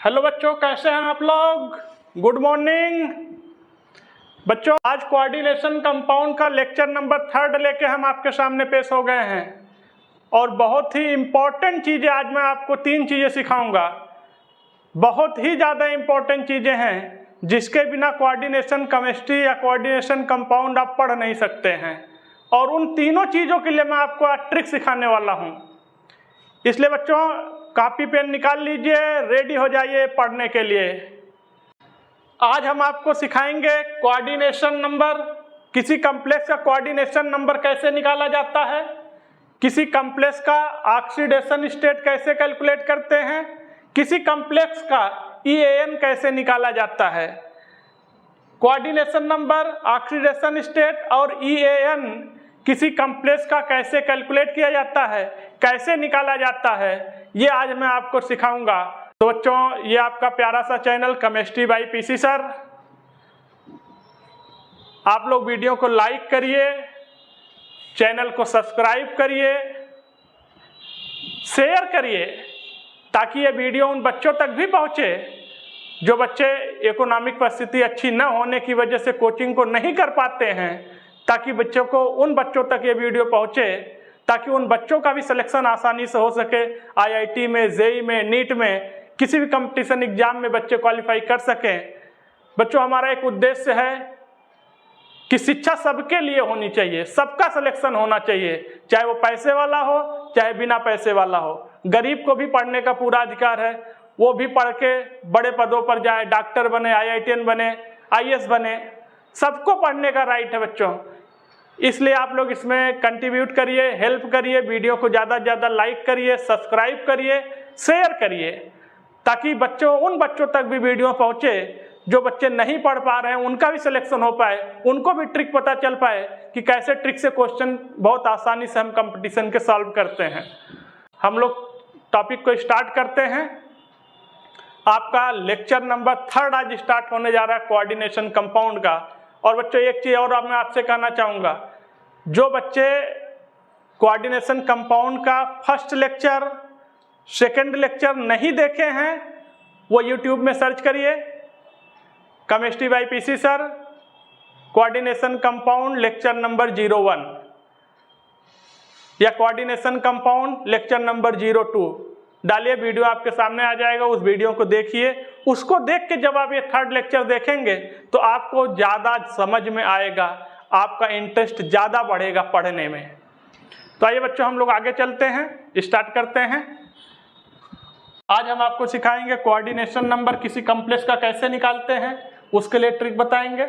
Hello बच्चों, कैसे हैं आप लोग? गुड मॉर्निंग बच्चों। आज कोऑर्डिनेशन कंपाउंड का लेक्चर नंबर 3 लेके हम आपके सामने पेश हो गए हैं और बहुत ही इम्पोर्टेंट चीज़ें आज मैं आपको 3 चीज़ें सिखाऊंगा। बहुत ही ज़्यादा इम्पोर्टेंट चीज़ें हैं जिसके बिना कोऑर्डिनेशन केमिस्ट्री या कोऑर्डिनेशन कंपाउंड आप पढ़ नहीं सकते हैं, और उन तीनों चीज़ों के लिए मैं आपको आज ट्रिक सिखाने वाला हूँ। इसलिए बच्चों कॉपी पेन निकाल लीजिए, रेडी हो जाइए पढ़ने के लिए। आज हम आपको सिखाएंगे कोऑर्डिनेशन नंबर, किसी कॉम्प्लेक्स का कोऑर्डिनेशन नंबर कैसे निकाला जाता है, किसी कॉम्प्लेक्स का ऑक्सीडेशन स्टेट कैसे कैलकुलेट करते हैं, किसी कॉम्प्लेक्स का EAN कैसे निकाला जाता है। कोऑर्डिनेशन नंबर, ऑक्सीडेशन स्टेट और EAN किसी कॉम्प्लेक्स का कैसे कैलकुलेट किया जाता है, कैसे निकाला जाता है, ये आज मैं आपको सिखाऊंगा। तो बच्चों, ये आपका प्यारा सा channel chemistry bye PC sir. आप लोग वीडियो को लाइक करिए, चैनल को सब्सक्राइब करिए, शेयर करिए, ताकि ये वीडियो उन बच्चों तक भी पहुंचे जो बच्चे इकोनॉमिक परिस्थिति अच्छी न होने की वजह से कोचिंग को नहीं कर पाते हैं, ताकि बच्चों को, उन बच्चों तक ये वीडियो पहुंचे, ताकि उन बच्चों का भी सिलेक्शन आसानी से हो सके। IIT में, JEE में, नीट में, किसी भी कंपटीशन एग्जाम में बच्चे क्वालिफाई कर सकें। बच्चों, हमारा एक उद्देश्य है कि शिक्षा सबके लिए होनी चाहिए, सबका सिलेक्शन होना चाहिए, चाहे वो पैसे वाला हो चाहे बिना पैसे वाला हो। गरीब को भी पढ़ने का पूरा अधिकार है, वो भी पढ़ के बड़े पदों पर जाए, डॉक्टर बने, IITian बने, IAS बने, सबको पढ़ने का राइट है बच्चों। इसलिए आप लोग इसमें कंट्रीब्यूट करिए, हेल्प करिए, वीडियो को ज़्यादा से ज़्यादा लाइक करिए, सब्सक्राइब करिए, शेयर करिए, ताकि बच्चों, उन बच्चों तक भी वीडियो पहुँचे जो बच्चे नहीं पढ़ पा रहे हैं, उनका भी सिलेक्शन हो पाए, उनको भी ट्रिक पता चल पाए कि कैसे ट्रिक से क्वेश्चन बहुत आसानी से हम कंपटीशन के सॉल्व करते हैं। हम लोग टॉपिक को स्टार्ट करते हैं। आपका लेक्चर नंबर 3 आज स्टार्ट होने जा रहा है कोऑर्डिनेशन कंपाउंड का। और बच्चों, एक चीज़ और मैं आपसे कहना चाहूँगा, जो बच्चे कोऑर्डिनेशन कंपाउंड का फर्स्ट लेक्चर, सेकंड लेक्चर नहीं देखे हैं, वो यूट्यूब में सर्च करिए chemistry bye PC sir, coordination compound lecture number 01 या कोऑर्डिनेशन कंपाउंड लेक्चर नंबर 02 डालिए, वीडियो आपके सामने आ जाएगा। उस वीडियो को देखिए, उसको देख के जब आप ये 3rd लेक्चर देखेंगे तो आपको ज़्यादा समझ में आएगा, आपका इंटरेस्ट ज़्यादा बढ़ेगा पढ़ने में। तो आइए बच्चों, हम लोग आगे चलते हैं, स्टार्ट करते हैं। आज हम आपको सिखाएंगे कोऑर्डिनेशन नंबर किसी कॉम्प्लेक्स का कैसे निकालते हैं, उसके लिए ट्रिक बताएंगे।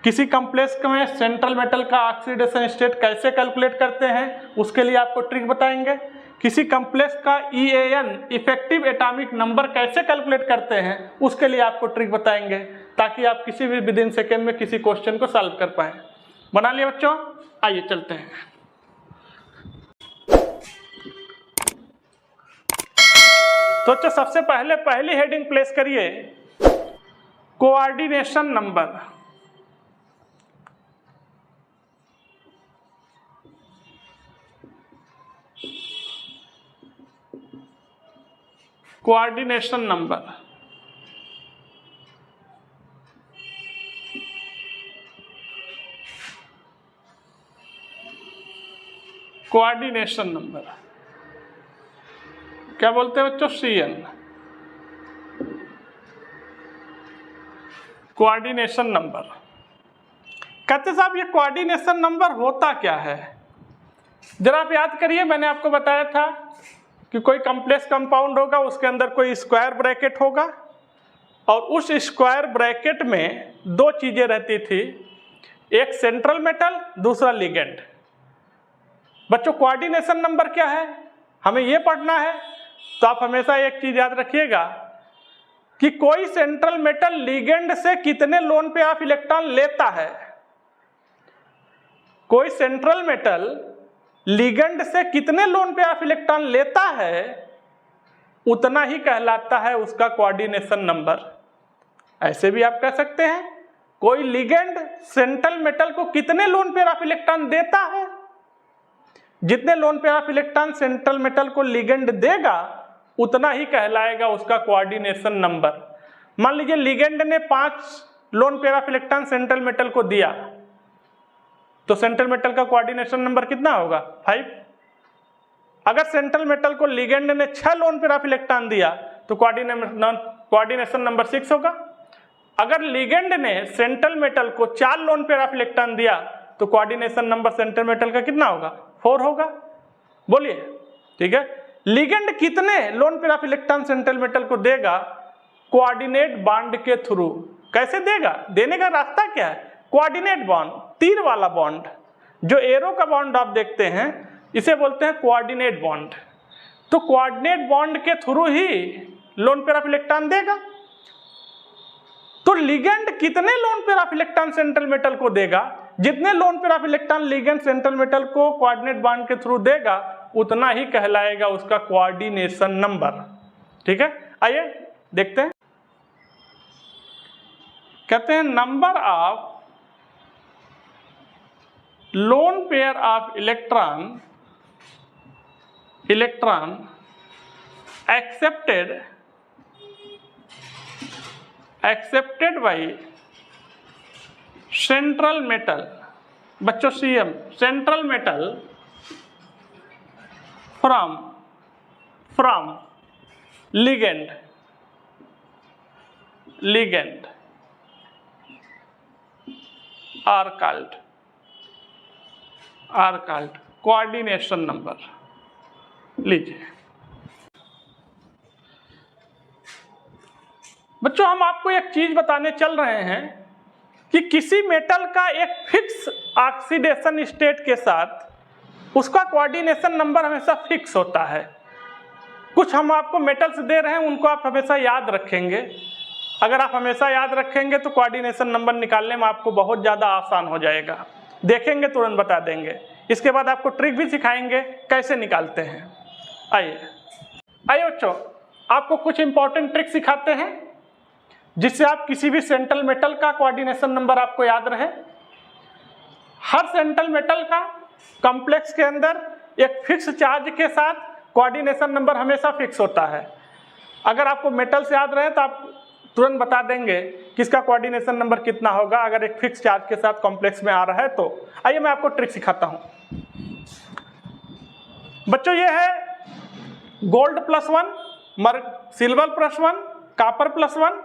किसी कॉम्प्लेक्स में सेंट्रल मेटल का ऑक्सीडेशन स्टेट कैसे कैलकुलेट करते हैं, उसके लिए आपको ट्रिक बताएंगे। किसी कॉम्प्लेक्स का EAN, इफेक्टिव एटॉमिक नंबर, कैसे कैलकुलेट करते हैं, उसके लिए आपको ट्रिक बताएंगे, ताकि आप किसी भी विदिन सेकेंड में किसी क्वेश्चन को सॉल्व कर पाएं। बना लिया बच्चों? आइए चलते हैं। तो बच्चों, सबसे पहले पहली हेडिंग प्लेस करिए, coordination number. Coordination number, coordination number क्या बोलते हैं बच्चों? CN, coordination number. कहते साहब, ये कोऑर्डिनेशन नंबर होता क्या है? जरा आप याद करिए, मैंने आपको बताया था कि कोई कॉम्प्लेक्स कंपाउंड होगा, उसके अंदर कोई स्क्वायर ब्रैकेट होगा, और उस स्क्वायर ब्रैकेट में 2 चीजें रहती थी, एक सेंट्रल मेटल, दूसरा लिगेंड। बच्चों, कोऑर्डिनेशन नंबर क्या है, हमें ये पढ़ना है। तो आप हमेशा एक चीज याद रखिएगा कि कोई सेंट्रल मेटल लिगेंड से कितने लोन पे ऑफ इलेक्ट्रॉन लेता है। कोई सेंट्रल मेटल लिगेंड से कितने लोन पे ऑफ इलेक्ट्रॉन लेता है, उतना ही कहलाता है उसका कोऑर्डिनेशन नंबर। ऐसे भी आप कह सकते हैं, कोई लिगेंड सेंट्रल मेटल को कितने लोन पेयर ऑफ इलेक्ट्रॉन देता है, जितने lone pair of electron central metal को लिगेंड देगा उतना ही कहलाएगा उसका कोऑर्डिनेशन नंबर। मान लीजिए लिगेंड ने 5 lone pair of electron central metal को दिया, तो सेंट्रल मेटल का कोऑर्डिनेशन नंबर कितना होगा? 5। अगर सेंट्रल मेटल को लिगेंड ने 6 लोन पेयर ऑफ इलेक्ट्रॉन दिया तो कोऑर्डिनेशन नंबर 6 होगा। अगर लिगेंड ने सेंट्रल मेटल को 4 लोन पेयर ऑफ इलेक्ट्रॉन दिया तो कोऑर्डिनेशन नंबर सेंट्रल मेटल का कितना होगा? 4 होगा। बोलिए, ठीक है। लिगेंड कितने lone pair of electron central metal को देगा? कोऑर्डिनेट बॉन्ड के थ्रू। कैसे देगा? देने का रास्ता क्या है? कोऑर्डिनेट बॉन्ड, तीर वाला बॉन्ड, जो एरो का बॉन्ड आप देखते हैं इसे बोलते हैं कोऑर्डिनेट बॉन्ड। तो कोऑर्डिनेट बॉन्ड के through he lone pair of electron देगा। तो लिगेंड कितने lone pair of electron central metal को देगा? जितने lone pair of electron ligand central metal को कोऑर्डिनेट बॉन्ड के थ्रू देगा उतना ही कहलाएगा उसका कोऑर्डिनेशन नंबर। ठीक है, आइए देखते हैं। कहते हैं number of lone pair of electron accepted by central metal, बच्चों CM, central metal from ligand are called coordination number। लीजिए बच्चों, हम आपको एक चीज बताने चल रहे हैं कि किसी मेटल का एक फिक्स ऑक्सीडेशन स्टेट के साथ उसका कोऑर्डिनेशन नंबर हमेशा फिक्स होता है। कुछ हम आपको मेटल्स दे रहे हैं, उनको आप हमेशा याद रखेंगे। अगर आप हमेशा याद रखेंगे तो कोऑर्डिनेशन नंबर निकालने में आपको बहुत ज़्यादा आसान हो जाएगा। देखेंगे तुरंत बता देंगे। इसके बाद आपको ट्रिक भी सिखाएंगे कैसे निकालते हैं। आइए बच्चों, आपको कुछ इंपॉर्टेंट ट्रिक सिखाते हैं जिससे आप किसी भी सेंट्रल मेटल का कोऑर्डिनेशन नंबर आपको याद रहे। हर सेंट्रल मेटल का कॉम्प्लेक्स के अंदर एक फिक्स चार्ज के साथ कोऑर्डिनेशन नंबर हमेशा फिक्स होता है। अगर आपको मेटल से याद रहे तो आप तुरंत बता देंगे कि इसका कोऑर्डिनेशन नंबर कितना होगा अगर एक फिक्स चार्ज के साथ कॉम्प्लेक्स में आ रहा है तो। आइए मैं आपको ट्रिक सिखाता हूं बच्चों। ये है गोल्ड +1, सिल्वर +1, कॉपर +1,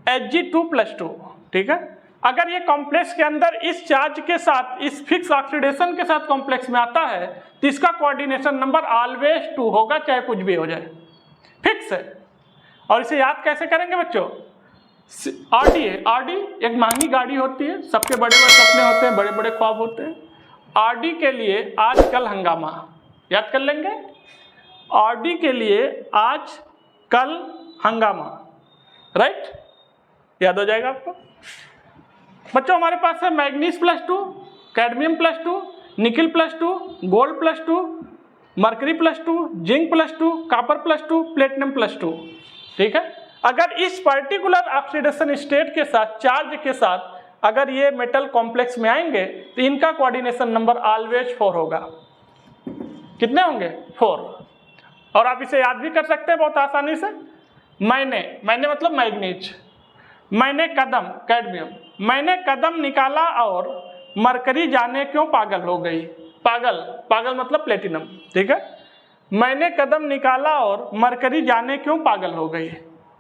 Hg2+2। ठीक है, अगर ये कॉम्प्लेक्स के अंदर इस चार्ज के साथ, इस फिक्स ऑक्सीडेशन के साथ कॉम्प्लेक्स में आता है तो इसका कोऑर्डिनेशन नंबर ऑलवेज 2 होगा, चाहे कुछ भी हो जाए, फिक्स है। और इसे याद कैसे करेंगे बच्चों? आरडी है, आरडी एक महंगी गाड़ी होती है, सबके बड़े बड़े सपने होते हैं, बड़े बड़े ख्वाब होते हैं। आरडी के लिए आज कल हंगामा, याद कर लेंगे। आरडी के लिए आज कल हंगामा, राइट, याद हो जाएगा आपको। बच्चों हमारे पास है manganese +2, cadmium +2, nickel +2, gold +2, mercury +2, zinc +2, copper +2, platinum +2। ठीक है, अगर इस पर्टिकुलर ऑक्सीडेशन स्टेट के साथ, चार्ज के साथ अगर ये मेटल कॉम्प्लेक्स में आएंगे तो इनका कोऑर्डिनेशन नंबर ऑलवेज 4 होगा। कितने होंगे? 4। और आप इसे याद भी कर सकते हैं बहुत आसानी से। मैंने मतलब मैग्नीज, मैंने कदम कैडमियम, मैंने कदम निकाला और मरकरी जाने क्यों पागल हो गई। पागल मतलब प्लेटिनम। ठीक है, मैंने कदम निकाला और मरकरी जाने क्यों पागल हो गई।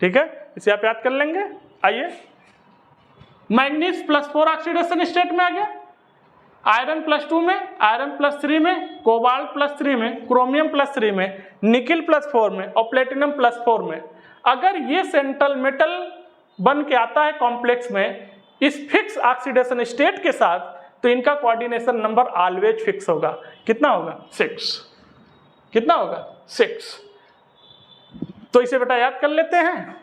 ठीक है, इसे आप याद कर लेंगे। आइए, मैग्नीज +4 ऑक्सीडेशन स्टेट में आ गया, आयरन +2 में, आयरन +3 में, कोबाल्ट +3 में, क्रोमियम +3 में, निकिल +4 में और प्लेटिनम +4 में। अगर ये सेंट्रल मेटल बन के आता है कॉम्प्लेक्स में इस फिक्स ऑक्सीडेशन स्टेट के साथ तो इनका कोऑर्डिनेशन नंबर ऑलवेज फिक्स होगा। कितना होगा? 6। कितना होगा? 6। तो इसे बेटा याद कर लेते हैं।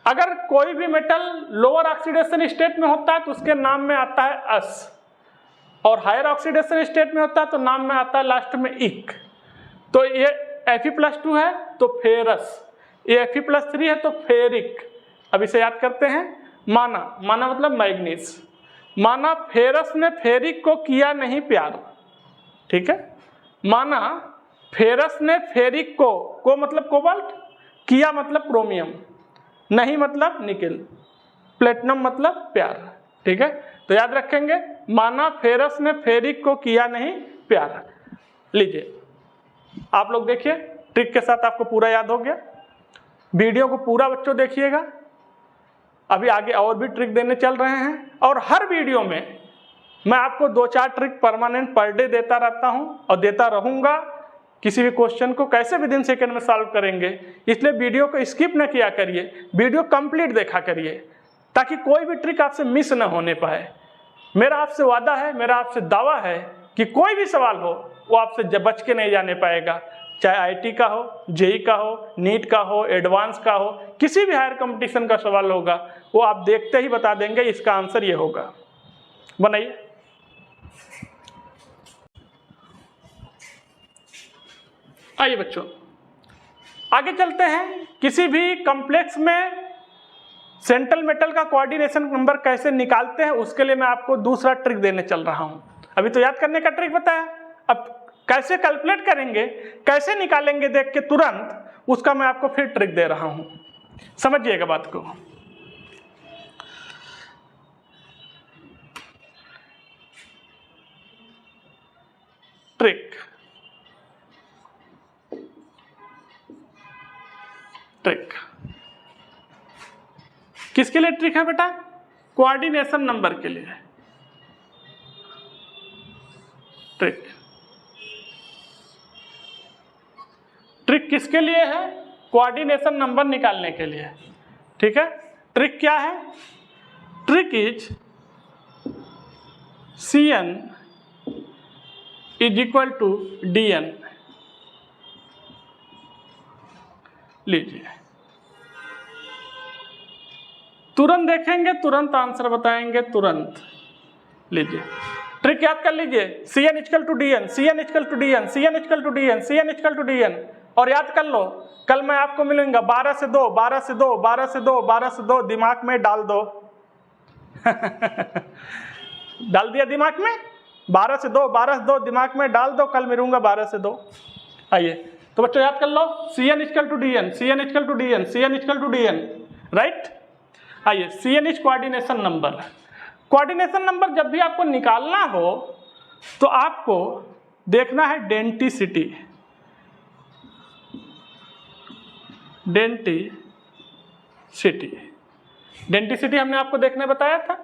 अगर कोई भी मेटल लोअर ऑक्सीडेशन स्टेट में होता है तो उसके नाम में आता है अस, और हायर ऑक्सीडेशन स्टेट में होता है तो नाम में आता है लास्ट में इक। तो ये Fe+2 है तो फेरस, ये Fe+3 है तो फेरिक। अब इसे याद करते हैं। माना मतलब मैग्नीज, माना फेरस ने फेरिक को किया नहीं प्यार। ठीक है, माना फेरस ने फेरिक को मतलब कोबाल्ट, किया मतलब क्रोमियम, नहीं मतलब निकेल, प्लेटिनम मतलब प्यार। ठीक है, तो याद रखेंगे, माना फेरस ने फेरिक को किया नहीं प्यार। लीजिए आप लोग देखिए, ट्रिक के साथ आपको पूरा याद हो गया। वीडियो को पूरा बच्चों देखिएगा, अभी आगे और भी ट्रिक देने चल रहे हैं, और हर वीडियो में मैं आपको 2-4 ट्रिक परमानेंट पर डे देता रहता हूं और देता रहूंगा। किसी भी क्वेश्चन को कैसे विद इन सेकेंड में सॉल्व करेंगे, इसलिए वीडियो को स्किप न किया करिए, वीडियो कंप्लीट देखा करिए, ताकि कोई भी ट्रिक आपसे मिस न होने पाए। मेरा आपसे वादा है, मेरा आपसे दावा है कि कोई भी सवाल हो वो आपसे बच के नहीं जाने पाएगा, चाहे आईटी का हो, जेई का हो, नीट का हो, एडवांस का हो, किसी भी हायर कंपटीशन का सवाल होगा वो आप देखते ही बता देंगे इसका आंसर ये होगा। बनाइए। आइए बच्चों आगे चलते हैं। किसी भी कॉम्प्लेक्स में सेंट्रल मेटल का कोऑर्डिनेशन नंबर कैसे निकालते हैं उसके लिए मैं आपको दूसरा ट्रिक देने चल रहा हूं। अभी तो याद करने का ट्रिक बताया, अब कैसे कैलकुलेट करेंगे, कैसे निकालेंगे देख के तुरंत, उसका मैं आपको फिर ट्रिक दे रहा हूं। समझिएगा बात को। ट्रिक ट्रिक किसके लिए ट्रिक है बेटा? कोऑर्डिनेशन नंबर के लिए ट्रिक। ट्रिक किसके लिए है? कोऑर्डिनेशन नंबर निकालने के लिए। ठीक है, ट्रिक क्या है? Trick is Cn is equal to Dn। लीजिए, तुरंत देखेंगे, तुरंत आंसर बताएंगे, तुरंत। लीजिए ट्रिक याद कर लीजिए, Cn equal to Dn, Cn equal to Dn, Cn equal to Dn, Cn equal to Dn। और याद कर लो, कल मैं आपको मिलूंगा 12 से 2, 12 से 2, 12 से 2, 12 से 2, दिमाग में डाल दो। डाल दिया दिमाग में, 12 से 2, 12 से 2 दिमाग में डाल दो, कल मिलूंगा 12 से 2। आइए तो बच्चों याद कर लो, Cn equal to Dn, Cn equal to Dn, Cn equal to Dn, right. आइए, Cn is coordination number. Coordination number जब भी आपको निकालना हो तो आपको देखना है डेंटिसिटी। डेंटिसिटी हमने आपको देखने बताया था।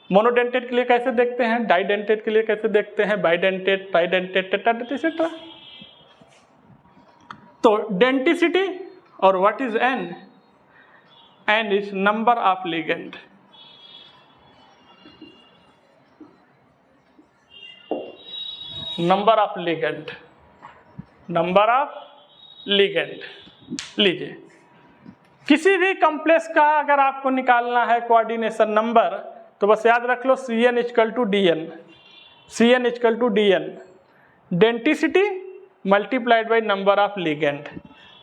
मोनोडेंटेट के लिए कैसे देखते हैं, डाइडेंटेट के लिए कैसे देखते हैं, बाइडेंटेट, ट्राइडेंटेट, टेट्राडेंटेट, एक्सेट्रा। तो डेंटिसिटी और what is n? N is number of ligand. Number of ligand, number of ligand. लीजिए, किसी भी कॉम्प्लेक्स का अगर आपको निकालना है कोऑर्डिनेशन नंबर तो बस याद रख लो Cn equal to Dn, Cn equal to Dn, denticity multiplied by number of ligand,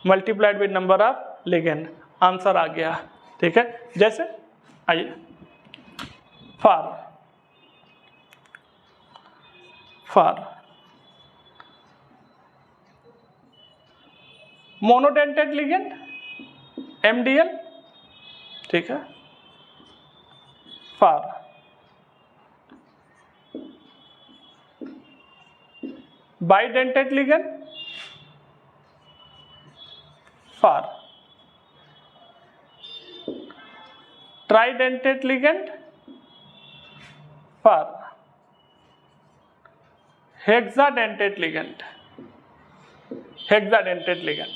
multiplied by number of ligand. Answer आ गया। ठीक है, जैसे आइए, फॉर मोनोडेंटेट लिगेंड MDL। ठीक है, for bidentate ligand, for tridentate ligand, for hexadentate ligand, hexadentate ligand.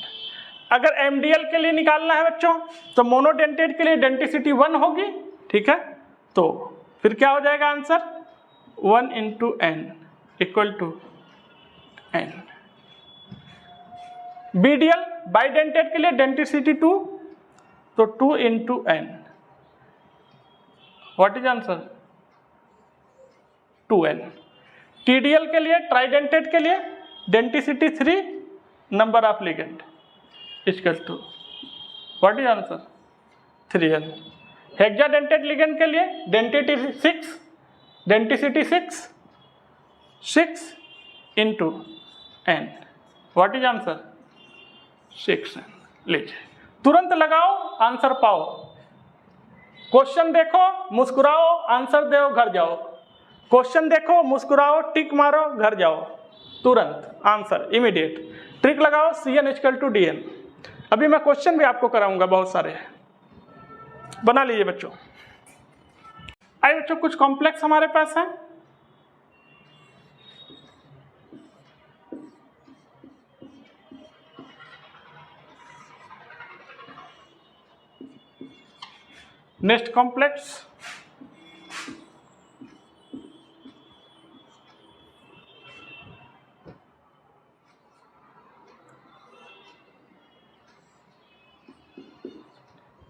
अगर MDL के लिए निकालना है बच्चों तो मोनोडेंटेट के लिए डेंटिसिटी 1 होगी। ठीक है, तो फिर क्या हो जाएगा answer? 1 into n equal to n। BDL bidentate के लिए डेंटिसिटी 2, तो 2 into n। What is answer? 2n। TDL के लिए, ट्राइडेंटेट के लिए denticity 3, number of ligand equal to what is answer? 3n। Hexadentate ligand के लिए denticity 6 into n what is answer 6n। लीजिए तुरंत लगाओ आंसर पाओ। क्वेश्चन देखो मुस्कुराओ आंसर दो घर जाओ। क्वेश्चन देखो मुस्कुराओ टिक मारो घर जाओ। तुरंत आंसर इमीडिएट। ट्रिक लगाओ CN=DN। अभी मैं क्वेश्चन भी आपको कराऊंगा बहुत सारे, बना लीजिए बच्चों। आइए बच्चों कुछ कॉम्प्लेक्स हमारे पास है। नेक्स्ट कॉम्प्लेक्स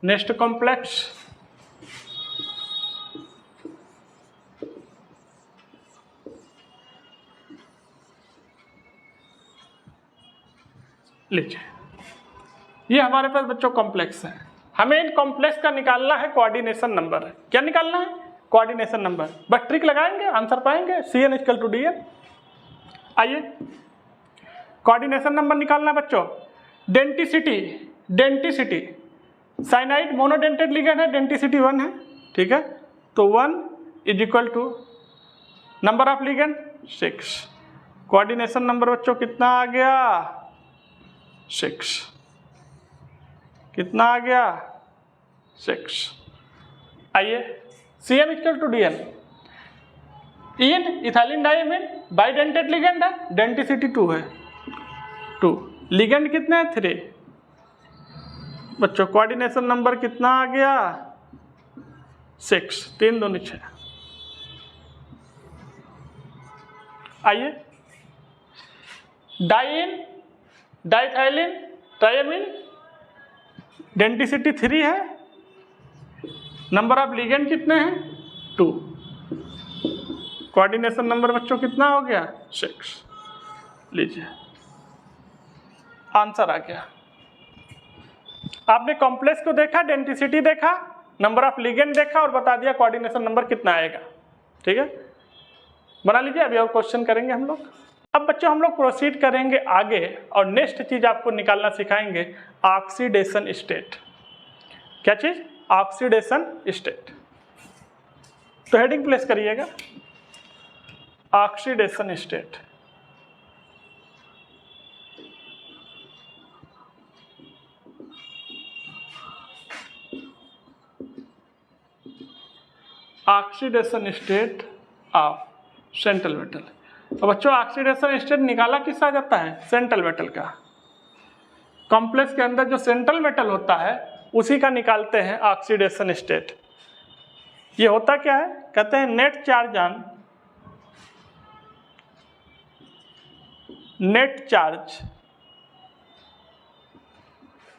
नेक्स्ट कॉम्प्लेक्स लीजिए ये हमारे पास बच्चों कॉम्प्लेक्स है। हमें इन कॉम्प्लेक्स का निकालना है कोऑर्डिनेशन नंबर। क्या निकालना है? Coordination number. बस ट्रिक लगाएंगे आंसर पाएंगे CN=DN। आइए कोऑर्डिनेशन नंबर निकालना है बच्चों। डेंटिसिटी साइनाइड मोनोडेंटेड लिगेंड है, डेंटिसिटी 1 है, ठीक है। तो 1 = number of ligand 6। Coordination number बच्चों कितना आ गया 6। कितना आ गया 6। आइए CN=DN। इन इथाइलिन डाइमीन बाइडेंटेड लिगेंड है, डेंटिसिटी 2 है, 2। लिगेंड कितने हैं 3 बच्चों। कोऑर्डिनेशन नंबर कितना आ गया 6। 3 2 6। आइए डाइन डाइथाइलिन ट्राइमीन डेंटिसिटी 3 है, नंबर ऑफ लिगेंड कितने हैं 2। कोऑर्डिनेशन नंबर बच्चों कितना हो गया 6। लीजिए आंसर आ गया। आपने कॉम्प्लेक्स को देखा, डेंटिसिटी देखा, नंबर ऑफ लिगेंड देखा और बता दिया कोऑर्डिनेशन नंबर कितना आएगा, ठीक है। बना लीजिए। अभी और क्वेश्चन करेंगे हम लोग। अब बच्चों हम लोग प्रोसीड करेंगे आगे और नेक्स्ट चीज आपको निकालना सिखाएंगे ऑक्सीडेशन स्टेट। क्या चीज? Oxidation state. तो हेडिंग प्लेस करिएगा oxidation state. Oxidation state of central metal. तो बच्चों ऑक्सीडेशन स्टेट निकाला किसका जाता है? सेंट्रल मेटल का। कॉम्प्लेक्स के अंदर जो सेंट्रल मेटल होता है उसी का निकालते हैं ऑक्सीडेशन स्टेट। ये होता क्या है? कहते हैं net charge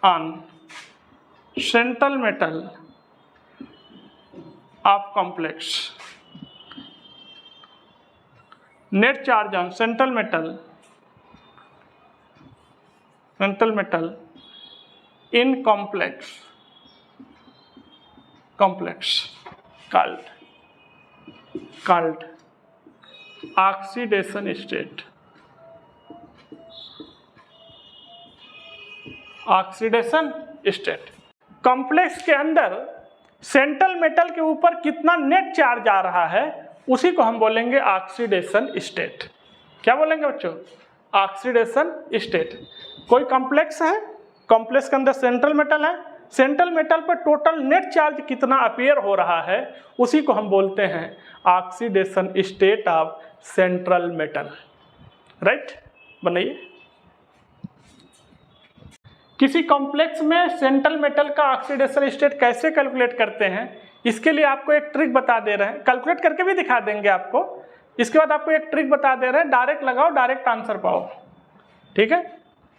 on central metal of complex. Net charge on central metal in complex called oxidation state। Oxidation state. Complex के अंदर सेंट्रल मेटल के ऊपर कितना नेट चार्ज आ रहा है उसी को हम बोलेंगे ऑक्सीडेशन स्टेट। क्या बोलेंगे बच्चों? Oxidation state. कोई कॉम्प्लेक्स है, कॉम्प्लेक्स के अंदर सेंट्रल मेटल है, सेंट्रल मेटल पर टोटल नेट चार्ज कितना अपीयर हो रहा है उसी को हम बोलते हैं oxidation state of central metal. Right, बनाइए। किसी कॉम्प्लेक्स में सेंट्रल मेटल का ऑक्सीडेशन स्टेट कैसे कैलकुलेट करते हैं इसके लिए आपको एक ट्रिक बता दे रहे हैं। कैलकुलेट करके भी दिखा देंगे आपको। इसके बाद आपको एक ट्रिक बता दे रहे हैं, डायरेक्ट लगाओ डायरेक्ट आंसर पाओ, ठीक है।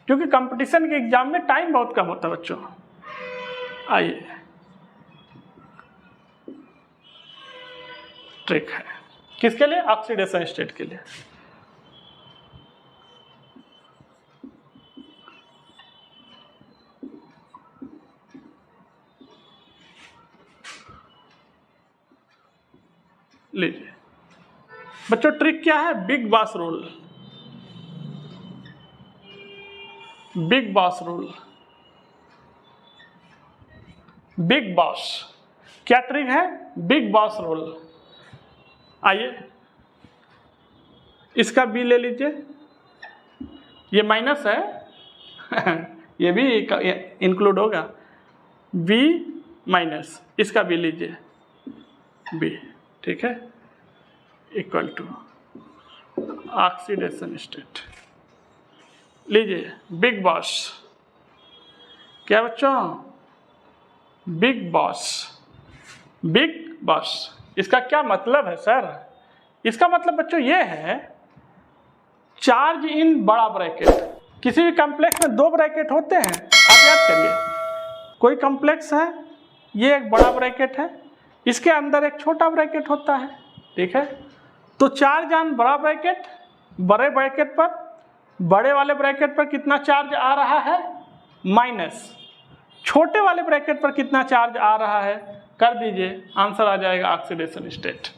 क्योंकि कंपटीशन के एग्जाम में टाइम बहुत कम होता है बच्चों। आइए ट्रिक है किसके लिए? ऑक्सीडेशन स्टेट के लिए। लीजिए बच्चों, ट्रिक क्या है? Big boss rule. Big boss rule, big boss क्या ट्रिक है? Big boss rule. आइए इसका बी ले लीजिए, ये माइनस है ये भी इंक्लूड होगा, बी माइनस, इसका बी लीजिए, बी, ठीक है, इक्वल टू ऑक्सीडेशन स्टेट। लीजिए बिग बॉस, क्या बच्चों? बिग बॉस, बिग बॉस, इसका क्या मतलब है सर? इसका मतलब बच्चों ये है, चार्ज इन बड़ा ब्रैकेट। किसी भी कॉम्प्लेक्स में दो ब्रैकेट होते हैं, आप याद करिए, कोई कॉम्प्लेक्स है, ये एक बड़ा ब्रैकेट है, इसके अंदर एक छोटा ब्रैकेट होता है, ठीक है। तो चार्ज ऑन बड़ा ब्रैकेट, बड़े ब्रैकेट पर, बड़े वाले ब्रैकेट पर कितना चार्ज आ रहा है? माइनस। छोटे वाले ब्रैकेट पर कितना चार्ज आ रहा है? कर दीजिए, आंसर आ जाएगा ऑक्सीडेशन स्टेट।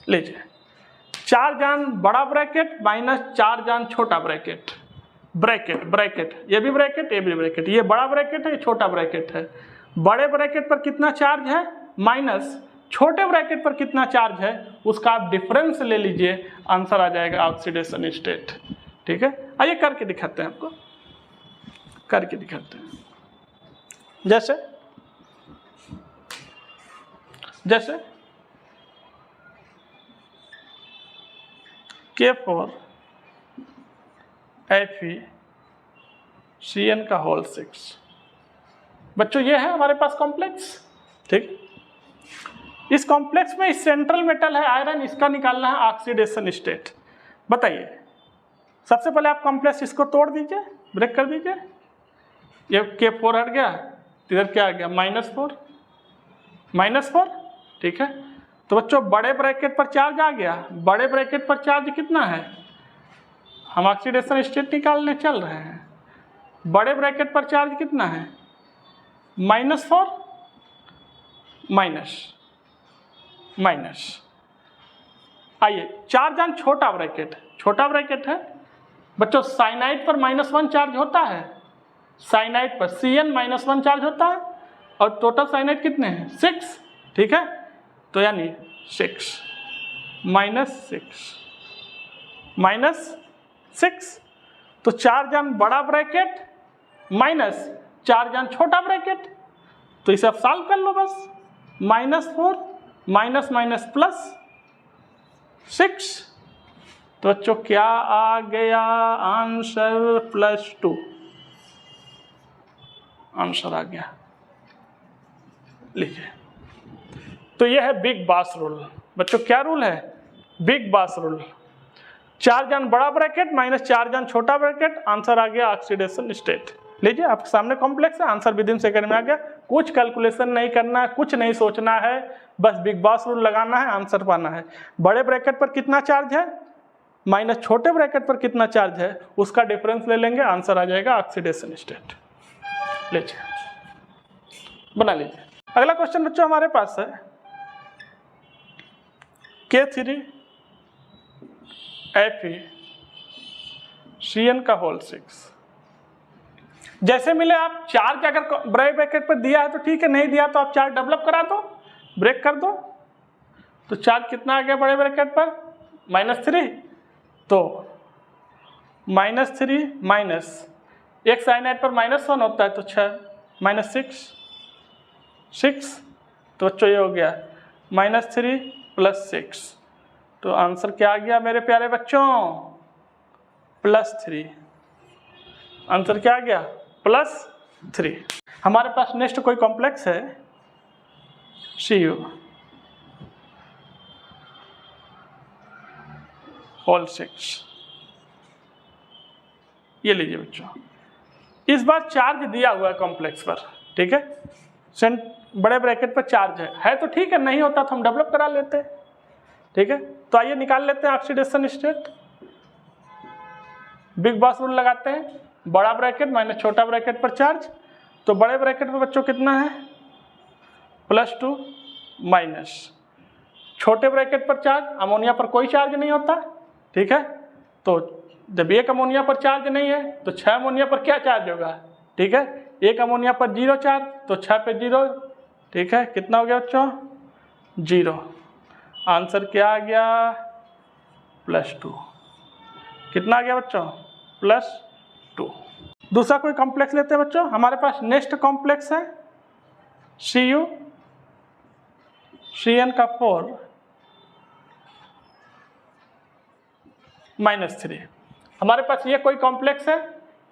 लीजिए, चार्ज ऑन बड़ा ब्रैकेट माइनस चार्ज ऑन छोटा ब्रैकेट, ब्रैकेट ब्रैकेट, ये भी ब्रैकेट, ये भी ब्रैकेट, ये बड़ा ब्रैकेट है, ये छोटा ब्रैकेट है। बड़े ब्रैकेट पर कितना चार्ज है? माइनस। छोटे ब्रैकेट पर कितना चार्ज है? उसका आप डिफरेंस ले लीजिए, आंसर आ जाएगा ऑक्सीडेशन स्टेट, ठीक है। आइए करके दिखाते हैं, आपको करके दिखाते हैं। जैसे जैसे K4 FeCN का होल 6। बच्चों ये है हमारे पास कॉम्प्लेक्स, ठीक। इस कॉम्प्लेक्स में इस सेंट्रल मेटल है आयरन, इसका निकालना है ऑक्सीडेशन स्टेट। बताइए, सबसे पहले आप कॉम्प्लेक्स इसको तोड़ दीजिए, ब्रेक कर दीजिए। ये K4 हट गया, इधर क्या आ गया? -4, -4, ठीक है। तो बच्चों बड़े ब्रैकेट पर चार्ज आ गया, बड़े ब्रैकेट पर चार्ज कितना है? हम ऑक्सीडेशन स्टेट निकालने चल रहे हैं। बड़े ब्रैकेट पर चार्ज कितना है? -4, माइनस माइनस। आइए चार्ज ऑन छोटा ब्रैकेट, छोटा ब्रैकेट है बच्चों, साइनाइड पर -1 चार्ज होता है, साइनाइड पर Cn -1 चार्ज होता है, और टोटल साइनाइड कितने हैं? 6, ठीक है। तो यानी 6 -6, तो चार्ज ऑन बड़ा ब्रैकेट माइनस चार्ज ऑन छोटा ब्रैकेट, तो इसे आप सॉल्व कर लो बस। -4 माइनस माइनस प्लस 6, तो बच्चों क्या आ गया? आंसर +2, आंसर आ गया। लीजिए, तो यह है बिग बॉस रूल। बच्चों क्या रूल है? Big boss rule. Charge on बड़ा ब्रैकेट माइनस चार्ज ऑन छोटा ब्रैकेट, आंसर आ गया ऑक्सीडेशन स्टेट। लीजिए, आपके सामने कॉम्प्लेक्स है, आंसर विद इन सेकंड में आ गया। कुछ कैलकुलेशन नहीं करना है, कुछ नहीं सोचना है, बस बिग बॉस रूल लगाना है, आंसर पाना है। बड़े ब्रैकेट पर कितना चार्ज है माइनस छोटे ब्रैकेट पर कितना चार्ज है, उसका डिफरेंस ले लेंगे, आंसर आ जाएगा ऑक्सीडेशन स्टेट। लीजिए, बना लीजिए। अगला क्वेश्चन बच्चों हमारे पास है K3 FeCN का होल 6। जैसे मिले आप चार्ज, अगर बड़े ब्रैकेट पर दिया है तो ठीक है, नहीं दिया तो आप चार्ज डेवलप करा दो, ब्रेक कर दो। तो चार्ज कितना आ गया बड़े ब्रैकेट पर? -3, तो -3 माइनस एक साइनाइड पर -1 होता है, तो 6 -6, तो बच्चों ये हो गया -3 + 6, तो आंसर क्या आ गया मेरे प्यारे बच्चों? +3। आंसर क्या आ गया? +3। हमारे पास नेक्स्ट कोई कॉम्प्लेक्स है Cu होल 6। ये लीजिए बच्चों, इस बार चार्ज दिया हुआ है कॉम्प्लेक्स पर, ठीक है। बड़े ब्रैकेट पर चार्ज है तो ठीक है, नहीं होता तो हम डेवलप करा लेते हैं, ठीक है। तो आइए निकाल लेते हैं oxidation state. Big boss rule लगाते हैं, बड़ा ब्रैकेट माइनस छोटा ब्रैकेट पर चार्ज। तो बड़े ब्रैकेट पर बच्चों कितना है? +2 माइनस छोटे ब्रैकेट पर चार्ज, अमोनिया पर कोई चार्ज नहीं होता, ठीक है। तो जब एक अमोनिया पर चार्ज नहीं है तो 6 अमोनिया पर क्या चार्ज होगा, ठीक है, एक अमोनिया पर 0 चार्ज तो 6 पे 0, ठीक है, कितना हो गया बच्चों, 0। आंसर क्या आ गया, +2। कितना आ गया बच्चों, +2। दूसरा कोई कॉम्प्लेक्स लेते हैं बच्चों, हमारे पास नेक्स्ट कॉम्प्लेक्स है Cu Cn का 4 -3। हमारे पास ये कोई कॉम्प्लेक्स है,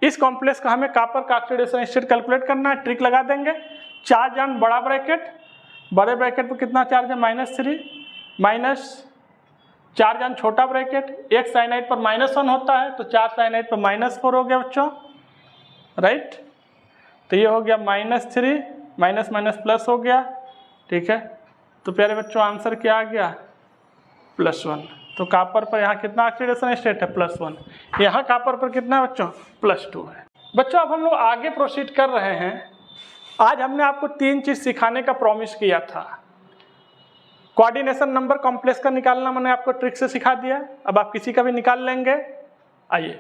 इस कॉम्प्लेक्स का हमें कॉपर का ऑक्सीडेशन स्टेट कैलकुलेट करना है। ट्रिक लगा देंगे, चार्ज ऑन बड़ा ब्रैकेट, बड़े ब्रैकेट पर कितना चार्ज है, -3, माइनस चार्ज ऑन छोटा ब्रैकेट, एक साइनाइड पर -1 होता है तो 4 साइनाइड पर -4 हो गया बच्चों, राइट। तो ये हो गया -3, माइनस माइनस प्लस हो गया, ठीक है। तो प्यारे बच्चों आंसर क्या आ गया, +1। तो कॉपर पर यहाँ कितना ऑक्सीडेशन स्टेट है, +1। यहाँ कॉपर पर कितना है बच्चों, +2 है। बच्चों अब हम लोग आगे प्रोसीड कर रहे हैं। आज हमने आपको 3 चीज़ सिखाने का प्रॉमिस किया था। कोऑर्डिनेशन नंबर कॉम्प्लेक्स का निकालना मैंने आपको ट्रिक से सिखा दिया, अब आप किसी का भी निकाल लेंगे। आइए,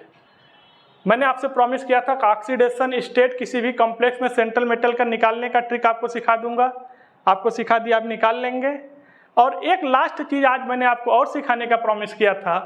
मैंने आपसे प्रॉमिस किया था कि ऑक्सीडेशन स्टेट किसी भी कॉम्प्लेक्स में सेंट्रल मेटल का निकालने का ट्रिक आपको सिखा दूंगा, आपको सिखा दिया, आप निकाल लेंगे। और एक लास्ट चीज़ आज मैंने आपको और सिखाने का प्रॉमिस किया था